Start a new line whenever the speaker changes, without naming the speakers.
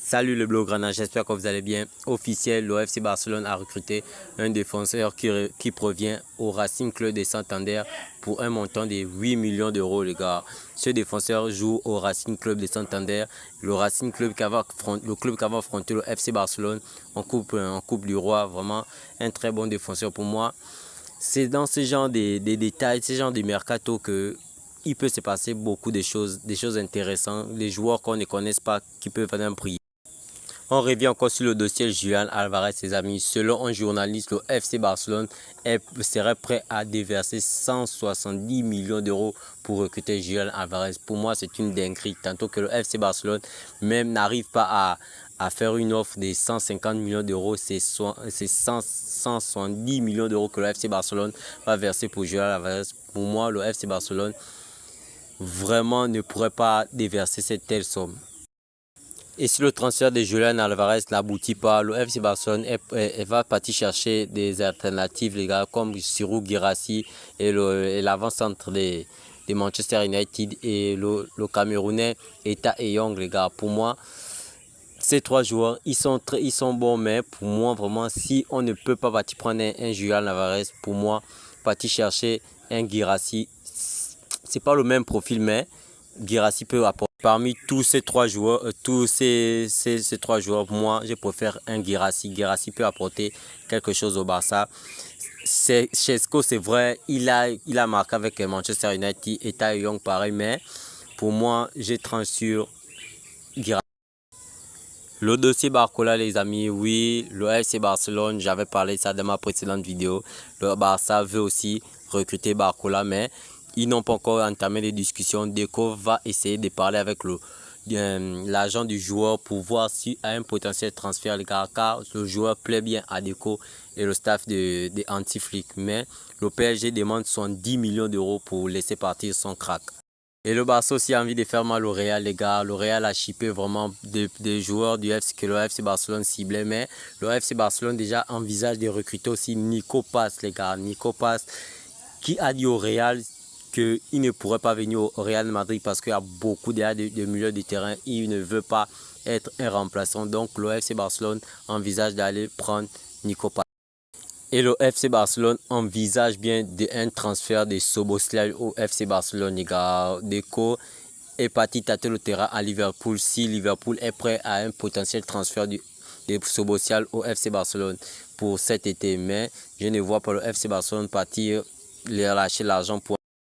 Salut le Blaugrana, j'espère que vous allez bien. Officiel, le FC Barcelone a recruté un défenseur qui provient au Racing Club de Santander pour un montant de 8 millions d'euros, les gars. Ce défenseur joue au Racing Club de Santander, le Racing Club qui va affronter le FC Barcelone en coupe du Roi. Vraiment un très bon défenseur pour moi. C'est dans ce genre de détails, ce genre de mercato que il peut se passer beaucoup de choses intéressantes, des joueurs qu'on ne connaît pas qui peuvent faire un prix. On revient encore sur le dossier Julián Álvarez, ses amis. Selon un journaliste, le FC Barcelone serait prêt à déverser 170 millions d'euros pour recruter Julián Álvarez. Pour moi, c'est une dinguerie. Tantôt que le FC Barcelone même n'arrive pas à faire une offre de 150 millions d'euros, c'est 170 millions d'euros que le FC Barcelone va verser pour Julián Álvarez. Pour moi, le FC Barcelone vraiment ne pourrait pas déverser cette telle somme. Et si le transfert de Julián Álvarez n'aboutit pas, le FC Barcelone va partir chercher des alternatives, les gars, comme Serhou Guirassy et l'avant-centre de Manchester United et le Camerounais Eta Eyong, les gars. Pour moi, ces trois joueurs, ils sont bons, mais pour moi, vraiment, si on ne peut pas partir prendre un Julián Álvarez, pour moi, partir chercher un Guirassy, c'est pas le même profil, mais Guirassy peut apporter. Parmi tous ces trois joueurs, moi, je préfère un Guirassy. Guirassy peut apporter quelque chose au Barça. Šeško, c'est vrai, il a marqué avec Manchester United et Tae Young pareil, mais pour moi, je tranche sur Guirassy. Le dossier Barcola, les amis, oui, le FC Barcelone, j'avais parlé de ça dans ma précédente vidéo. Le Barça veut aussi recruter Barcola, mais ils n'ont pas encore entamé les discussions. Deco va essayer de parler avec l'agent du joueur pour voir s'il a un potentiel transfert, les gars, car le joueur plaît bien à Deco et le staff de Anti-Flick. Mais le PSG demande 70 millions d'euros pour laisser partir son crack. Et le Barça aussi a envie de faire mal au Real, les gars. Le Real a chippé vraiment des joueurs du FC que le FC Barcelone ciblait. Mais le FC Barcelone déjà envisage de recruter aussi Nico Paz, les gars. Nico Paz qui a dit au Real qu'il ne pourrait pas venir au Real Madrid parce qu'il y a beaucoup de milieux de terrain. Il ne veut pas être un remplaçant. Donc le FC Barcelone envisage d'aller prendre Nico Paz. Et le FC Barcelone envisage bien un transfert de Szoboszlai au FC Barcelone, les gars. Deco est parti tâter le terrain à Liverpool. Si Liverpool est prêt à un potentiel transfert de Szoboszlai au FC Barcelone pour cet été. Mais je ne vois pas le FC Barcelone partir lâcher l'argent pour